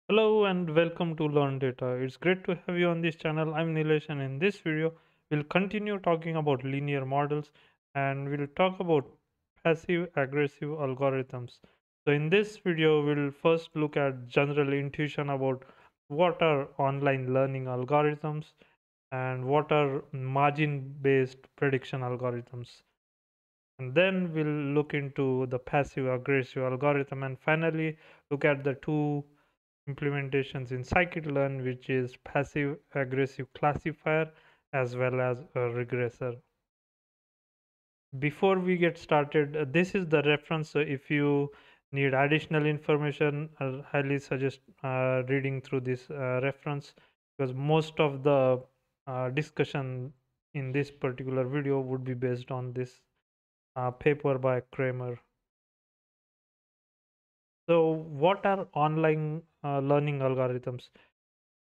Hello and welcome to Learn Data. It's great to have you on this channel. I'm Nilesh, and in this video, we'll continue talking about linear models and we'll talk about passive aggressive algorithms. So, in this video, we'll first look at general intuition about what are online learning algorithms and what are margin based prediction algorithms. And then we'll look into the passive aggressive algorithm and finally look at the two implementations in Scikit-learn, which is passive aggressive classifier as well as a regressor. Before we get started, this is the reference. So if you need additional information, I highly suggest reading through this reference, because most of the discussion in this particular video would be based on this paper by Kramer. So what are online learning algorithms?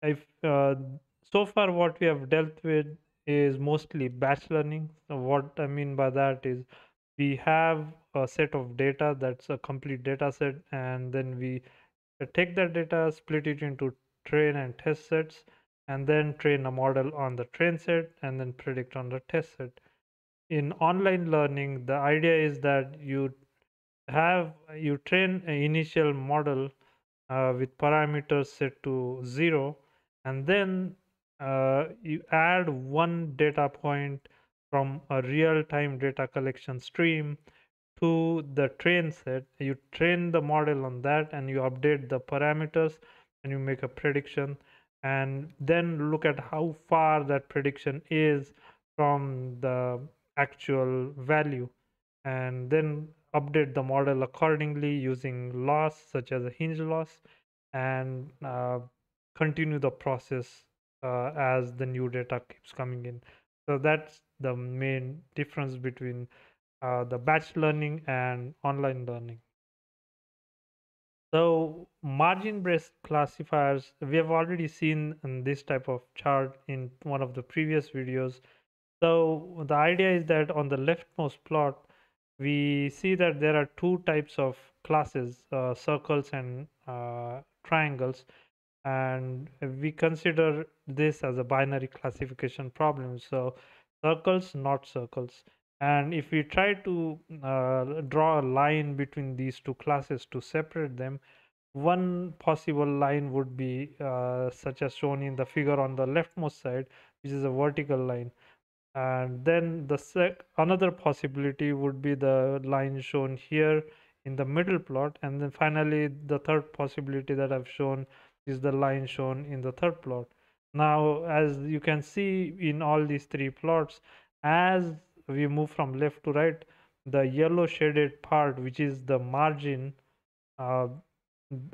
If so far what we have dealt with is mostly batch learning. So what I mean by that is we have a set of data that's a complete data set, and then we take that data, split it into train and test sets, and then train a model on the train set and then predict on the test set. In online learning, the idea is that you train an initial model with parameters set to 0, and then you add one data point from a real-time data collection stream to the train set. You train the model on that and you update the parameters and you make a prediction, and then look at how far that prediction is from the actual value, and then update the model accordingly using loss such as a hinge loss, and continue the process as the new data keeps coming in. So that's the main difference between the batch learning and online learning. So margin-based classifiers, we have already seen in this type of chart in one of the previous videos. So the idea is that on the leftmost plot, we see that there are two types of classes, circles and triangles, and we consider this as a binary classification problem. So circles, not circles. And if we try to draw a line between these two classes to separate them, one possible line would be such as shown in the figure on the leftmost side, which is a vertical line. And then another possibility would be the line shown here in the middle plot. And then finally, the third possibility that I've shown is the line shown in the third plot. Now, as you can see in all these three plots, as we move from left to right, the yellow shaded part, which is the margin, uh,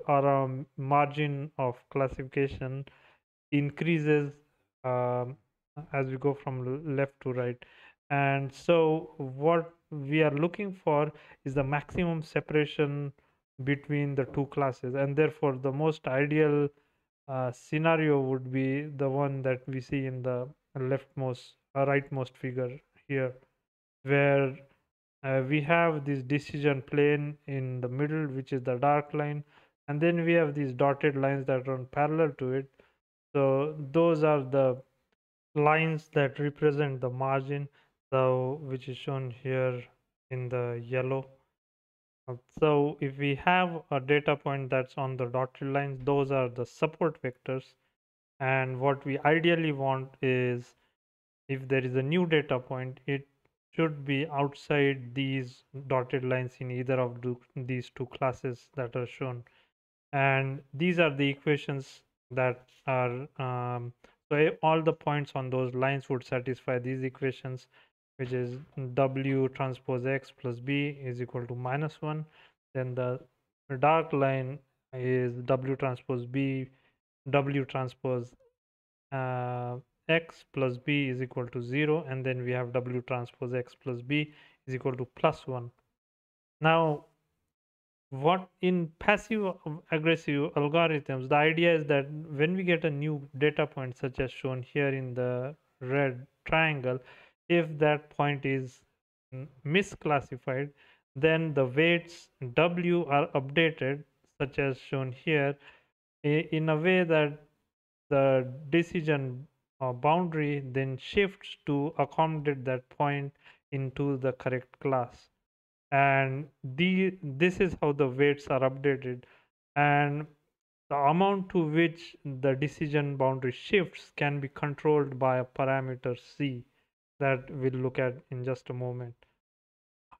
or a margin of classification, increases um, as we go from left to right. And so what we are looking for is the maximum separation between the two classes, and therefore the most ideal scenario would be the one that we see in the rightmost figure here, where we have this decision plane in the middle, which is the dark line, and then we have these dotted lines that run parallel to it. So those are the lines that represent the margin, so which is shown here in the yellow. So if we have a data point that's on the dotted lines, those are the support vectors. And what we ideally want is, if there is a new data point, it should be outside these dotted lines in either of these two classes that are shown. And these are the equations that are so all the points on those lines would satisfy these equations, which is W transpose X plus B is equal to -1. Then the dark line is W transpose B, W transpose uh, X plus B is equal to 0, and then we have W transpose X plus B is equal to +1. Now, what in passive aggressive algorithms, the idea is that when we get a new data point such as shown here in the red triangle, if that point is misclassified, then the weights W are updated such as shown here in a way that the decision boundary then shifts to accommodate that point into the correct class. And this is how the weights are updated, and the amount to which the decision boundary shifts can be controlled by a parameter C that we'll look at in just a moment.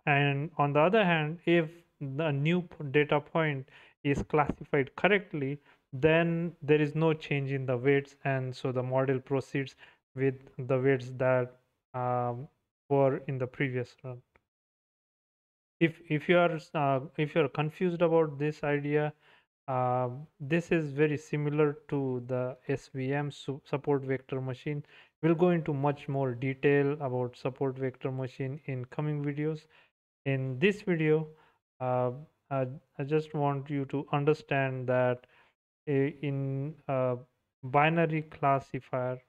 And on the other hand, if the new data point is classified correctly, then there is no change in the weights, and so the model proceeds with the weights that were in the previous run. If you're confused about this idea, this is very similar to the SVM support vector machine. We'll go into much more detail about support vector machine in coming videos. In this video, uh, I just want you to understand that in a binary classifier,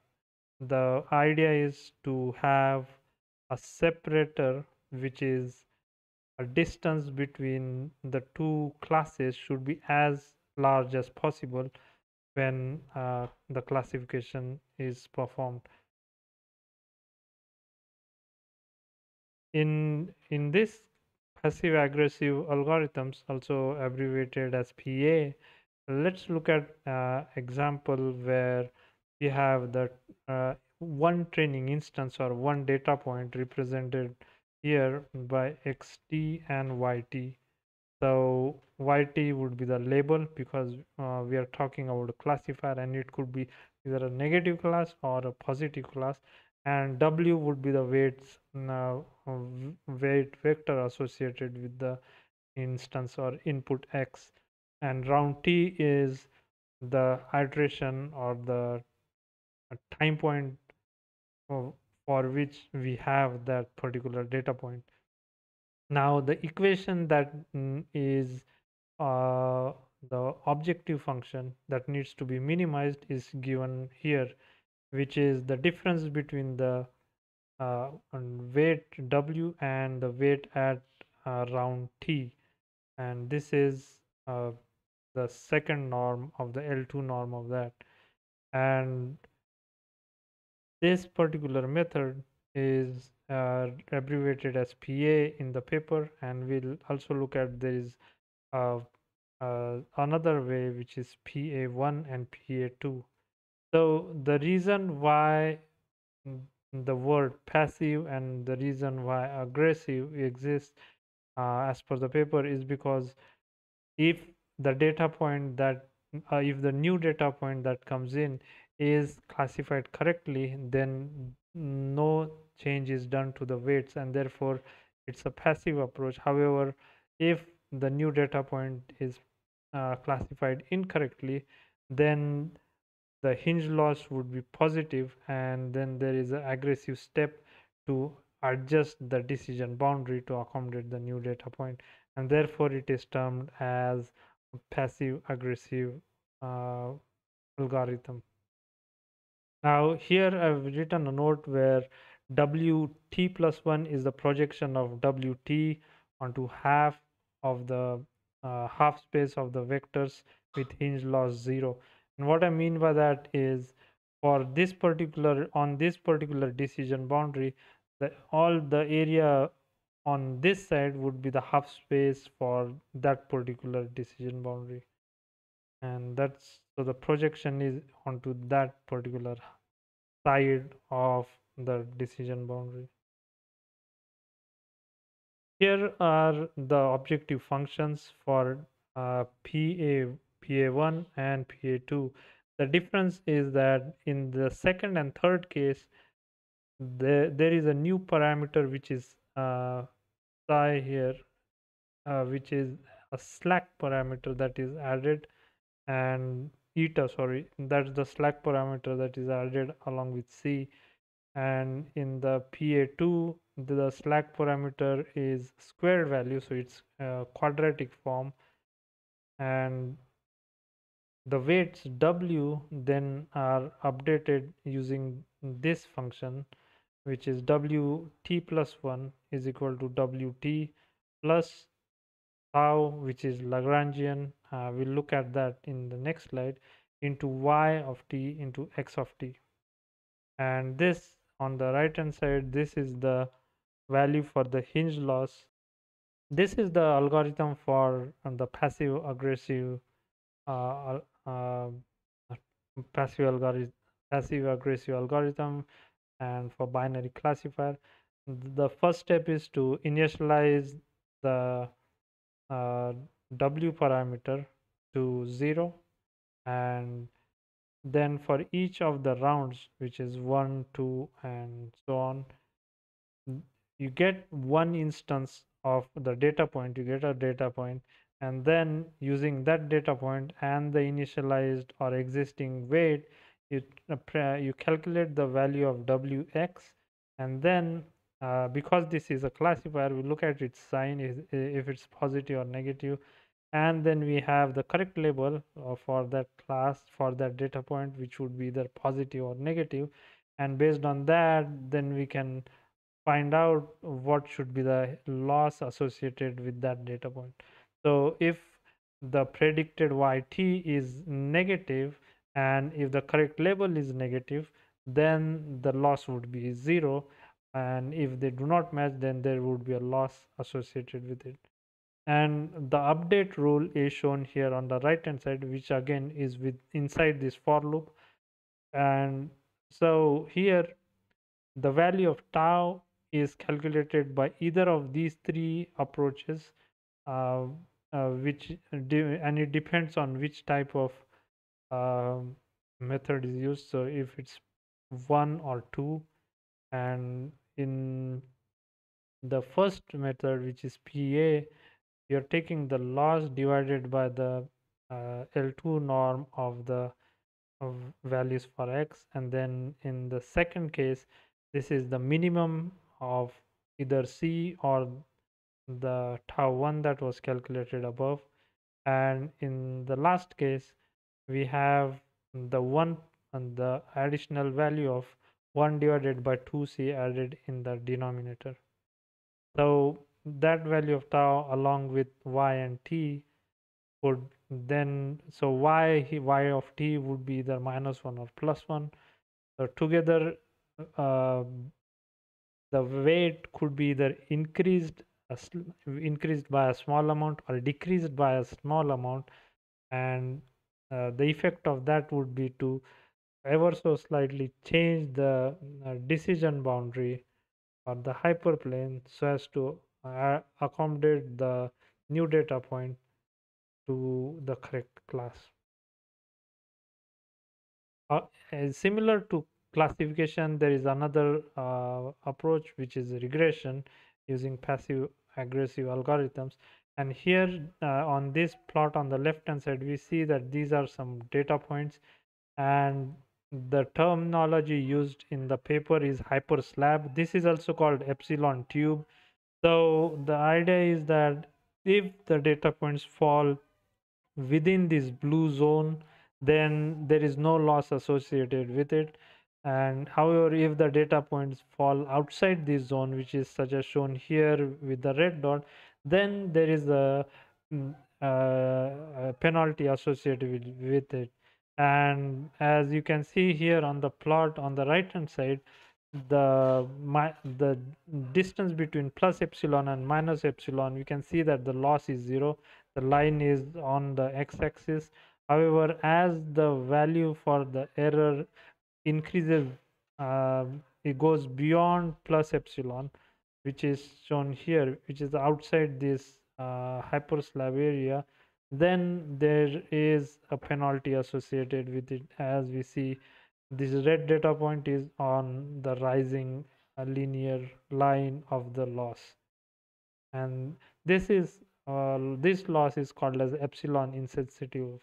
the idea is to have a separator, which is a distance between the two classes should be as large as possible when the classification is performed. In this passive aggressive algorithms, also abbreviated as PA, let's look at example where you have the one training instance or one data point represented here by xt and yt. So YT would be the label, because we are talking about a classifier and it could be either a negative class or a positive class. And W would be the weights, weight vector associated with the instance or input X. And round T is the iteration or the time point for which we have that particular data point. Now the equation that is uh, the objective function that needs to be minimized is given here, which is the difference between the weight W and the weight at round T. And this is the second norm of the L2 norm of that. And this particular method is abbreviated as PA in the paper, and we'll also look at there is another way, which is PA1 and PA2. So the reason why the word passive and the reason why aggressive exists as per the paper is because if the data point that if the new data point that comes in is classified correctly, then no change is done to the weights, and therefore it's a passive approach. However, if the new data point is classified incorrectly, then the hinge loss would be positive, and then there is an aggressive step to adjust the decision boundary to accommodate the new data point, and therefore it is termed as passive aggressive uh, algorithm. Now here I've written a note where WT plus 1 is the projection of WT onto half of the half space of the vectors with hinge loss 0. And what I mean by that is, for this particular, on this particular decision boundary, all the area on this side would be the half space for that particular decision boundary. And that's, so the projection is onto that particular side of the decision boundary. Here are the objective functions for PA1 and PA2. The difference is that in the second and third case, there is a new parameter which is psi here, which is a slack parameter that is added, and eta, sorry, that's the slack parameter that is added along with C. And in the PA2, the slack parameter is squared value, so it's quadratic form, and the weights W then are updated using this function, which is WT plus 1 is equal to WT plus tau, which is Lagrangian. We'll look at that in the next slide, into y of t into x of t. And this on the right hand side, this is the value for the hinge loss. This is the algorithm for the uh, uh, passive algorithm, passive aggressive algorithm, and for binary classifier. The first step is to initialize the uh, w parameter to 0, and then for each of the rounds, which is 1, 2, and so on, you get one instance of the data point. You get a data point, and then using that data point and the initialized or existing weight, you you calculate the value of wx, and then because this is a classifier, we look at its sign, is if it's positive or negative, and then we have the correct label for that class, for that data point, which would be either positive or negative, and based on that, then we can find out what should be the loss associated with that data point. So if the predicted yt is negative, and if the correct label is negative, then the loss would be 0, and if they do not match, then there would be a loss associated with it. And the update rule is shown here on the right hand side, which again is with inside this for loop. And so here the value of tau is calculated by either of these three approaches, uh, and it depends on which type of method is used. So if it's 1 or 2, and in the first method, which is PA, you're taking the loss divided by the L2 norm of the values for x, and then in the second case, this is the minimum of either c or the tau 1 that was calculated above, and in the last case we have the 1 and the additional value of 1 divided by 2c added in the denominator. So that value of tau along with y and t would then, so y of t would be either -1 or +1. So together, uh, the weight could be either increased by a small amount or decreased by a small amount, and the effect of that would be to ever so slightly change the decision boundary or the hyperplane so as to accommodate the new data point to the correct class. Uh, Similar to classification, there is another approach, which is regression using passive aggressive algorithms. And here on this plot on the left hand side, we see that these are some data points, and the terminology used in the paper is hyperslab. This is also called epsilon tube. So the idea is that if the data points fall within this blue zone, then there is no loss associated with it. And however, if the data points fall outside this zone, which is such as shown here with the red dot, then there is mm, a penalty associated with it. And as you can see here on the plot on the right hand side, the distance between plus epsilon and minus epsilon, we can see that the loss is 0. The line is on the x-axis. However, as the value for the error increases, it goes beyond plus epsilon, which is shown here, which is outside this hyperslab area, then there is a penalty associated with it. As we see, this red data point is on the rising linear line of the loss, and this loss is called as epsilon insensitive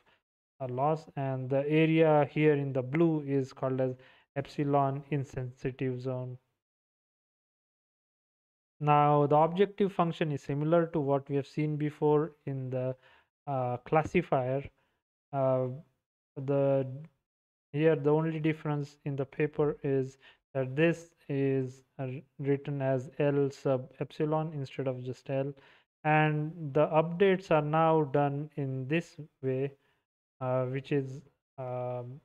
loss, and the area here in the blue is called as epsilon insensitive zone. Now the objective function is similar to what we have seen before in the classifier. uh, the Here the only difference in the paper is that this is written as L sub epsilon instead of just L, and the updates are now done in this way, which is um,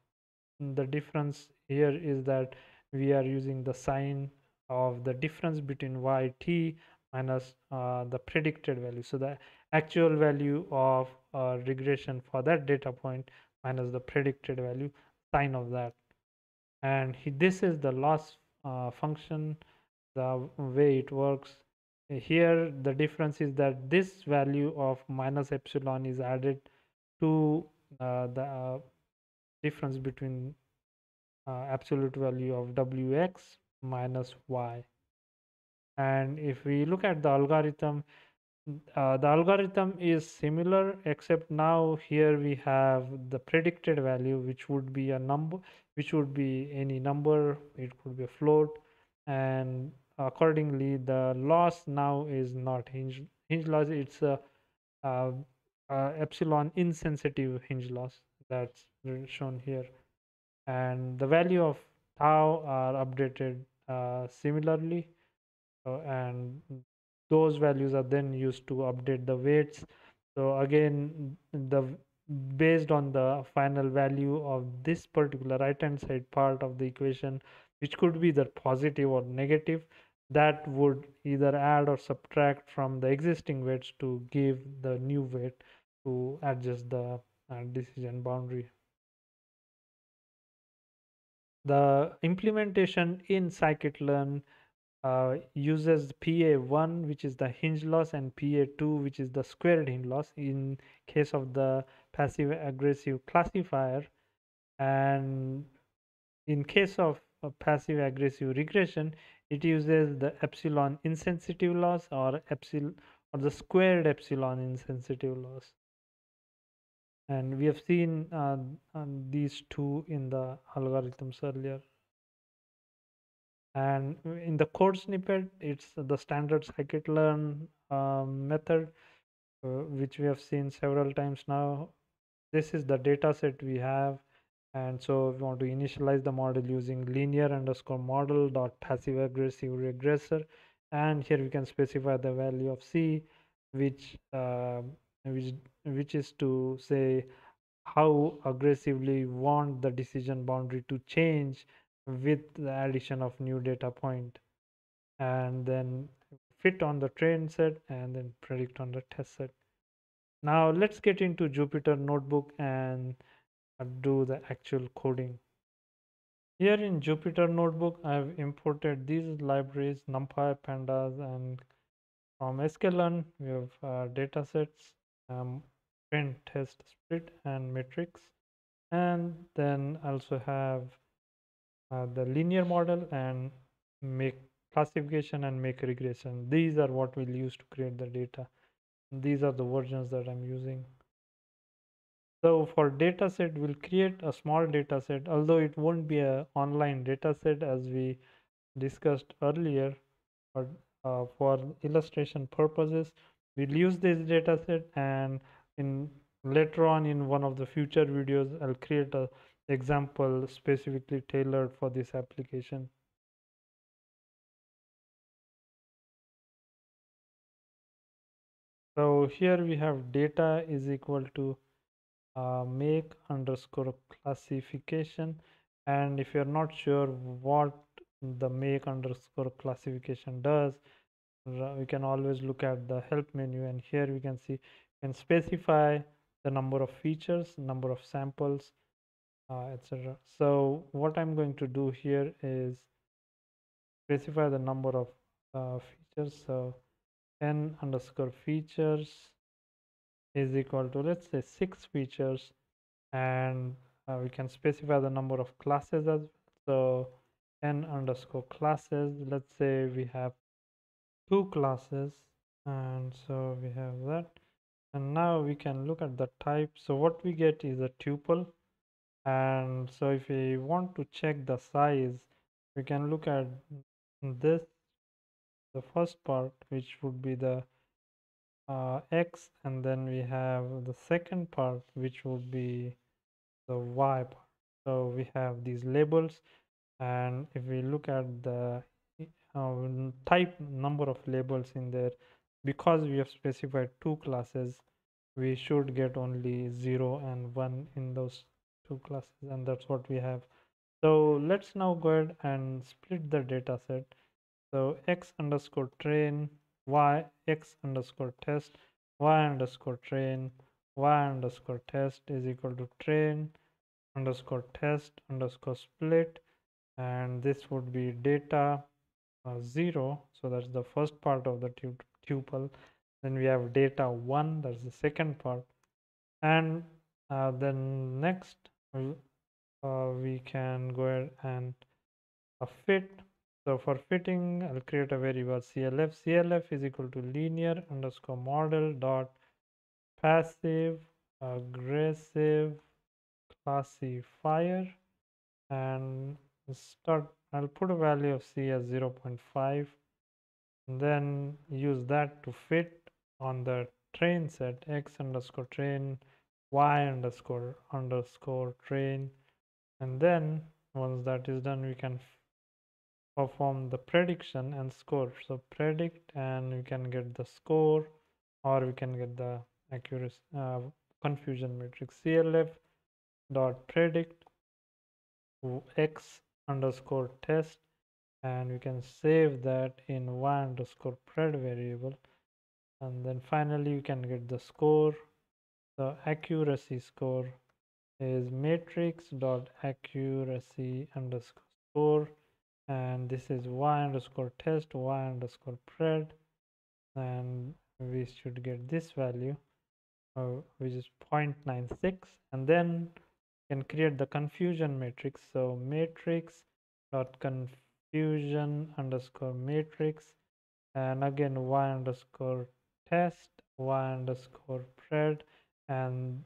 the difference here is that we are using the sign of the difference between yt minus the predicted value. So the actual value of regression for that data point minus the predicted value, sign of that. And this is the loss function, the way it works. Here the difference is that this value of minus epsilon is added to the difference between absolute value of wx minus y. And if we look at the algorithm is similar, except now here we have the predicted value, which would be a number, which would be any number, it could be a float, and accordingly the loss now is not hinge loss, it's uh, epsilon insensitive hinge loss that's shown here. And the value of tau are updated similarly, and those values are then used to update the weights. So again, the based on the final value of this particular right hand side part of the equation, which could be the positive or negative, that would either add or subtract from the existing weights to give the new weight to adjust the decision boundary. The implementation in scikit-learn uses PA1, which is the hinge loss, and PA2, which is the squared hinge loss in case of the passive aggressive classifier. And in case of passive aggressive regression, it uses the epsilon insensitive loss or epsilon or the squared epsilon insensitive loss. And we have seen these two in the algorithms earlier. And in the code snippet, it's the standard scikit-learn method, which we have seen several times now. This is the data set we have. And so we want to initialize the model using linear underscore model dot passive aggressive regressor. And here we can specify the value of C, which which which is to say how aggressively want the decision boundary to change with the addition of new data point, and then fit on the train set and then predict on the test set. Now let's get into Jupyter Notebook and do the actual coding. Here in Jupyter Notebook, I've imported these libraries, NumPy, Pandas, and from sklearn, we have data sets, print, test, split, and matrix. And then also have the linear model and make classification and make regression. These are what we'll use to create the data. These are the versions that I'm using. So for data set, we'll create a small data set, although it won't be an online data set as we discussed earlier, but for illustration purposes, we'll use this data set, and in later on in one of the future videos, I'll create a example specifically tailored for this application. So here we have data is equal to make underscore classification, and if you're not sure what the make underscore classification does, we can always look at the help menu, and here we can see and specify the number of features, number of samples, etc. So what I'm going to do here is specify the number of features. So n underscore features is equal to, let's say, 6 features, and we can specify the number of classes as well. So n underscore classes, let's say we have 2 classes, and so we have that. And now we can look at the type. So what we get is a tuple, and so if we want to check the size, we can look at this, the first part, which would be the x, and then we have the second part, which would be the y part. So we have these labels, and if we look at the type number of labels in there, because we have specified two classes, we should get only 0 and 1 in those two classes, and that's what we have. So let's now go ahead and split the data set. So x underscore train, y, x underscore test, y underscore train, y underscore test is equal to train underscore test underscore split, and this would be data 0. So that's the first part of the tuple. Then we have data 1, that's the second part. And then next we can go ahead and fit. So for fitting, I'll create a variable CLF. CLF is equal to linear underscore model dot passive aggressive classifier, and start. I'll put a value of C as 0.5, and then use that to fit on the train set x underscore train, y underscore train, and then once that is done, we can perform the prediction and score. So predict, and we can get the score, or we can get the accuracy confusion matrix. CLF dot predict x underscore test, and we can save that in y underscore pred variable, and then finally you can get the score. The accuracy score is matrix dot accuracy underscore score, and this is y underscore test, y underscore pred, and we should get this value which is 0.96, and then can create the confusion matrix. So matrix dot confusion underscore matrix, and again y underscore test, y underscore pred, and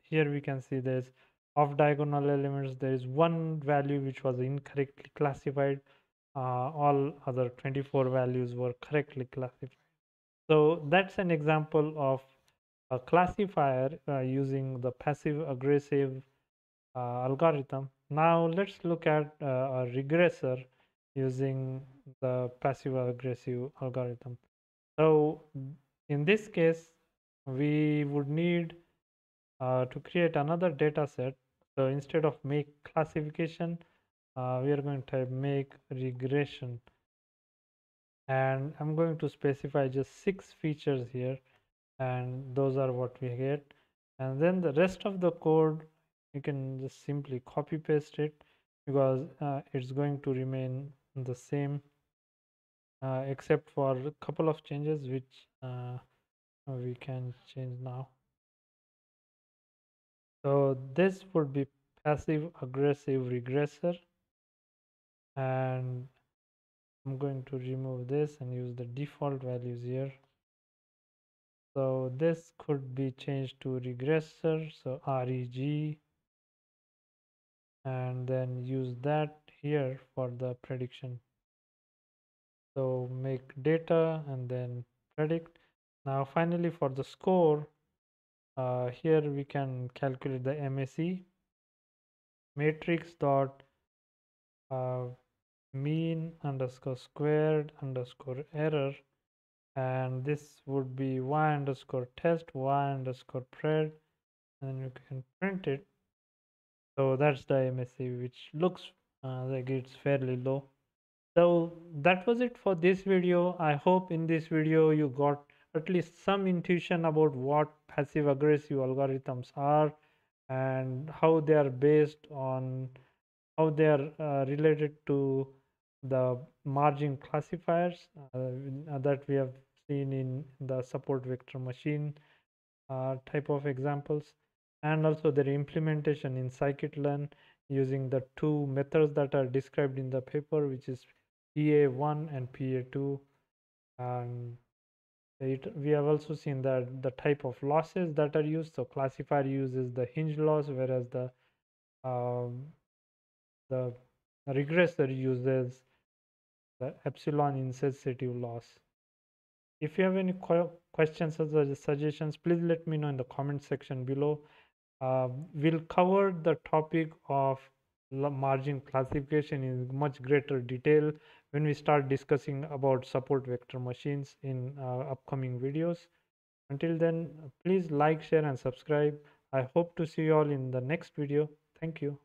here we can see there's off diagonal elements. There is one value which was incorrectly classified. All other 24 values were correctly classified. So that's an example of a classifier using the passive aggressive algorithm. Now let's look at a regressor using the passive aggressive algorithm. So in this case, we would need to create another data set. So instead of make classification, we are going to make regression, and I'm going to specify just 6 features here, and those are what we get. And then the rest of the code, you can just simply copy paste it, because it's going to remain the same except for a couple of changes which we can change now. So this would be passive aggressive regressor, and I'm going to remove this and use the default values here. So this could be changed to regressor, so reg, and then use that here for the prediction. So make data and then predict. Now finally for the score, here we can calculate the MAC, matrix dot mean underscore squared underscore error, and this would be y underscore test, y underscore pred, and you can print it. So that's the MSC, which looks like it's fairly low. So that was it for this video. I hope in this video you got at least some intuition about what passive aggressive algorithms are and how they are based on, how they are related to the margin classifiers that we have seen in the support vector machine type of examples, and also their implementation in scikit-learn using the two methods that are described in the paper, which is PA1 and PA2. And we have also seen that the type of losses that are used. So classifier uses the hinge loss, whereas um, the regressor uses the epsilon insensitive loss. If you have any questions or suggestions, please let me know in the comment section below. We'll cover the topic of margin classification in much greater detail when we start discussing about support vector machines in upcoming videos. Until then, please like, share, and subscribe. I hope to see you all in the next video. Thank you.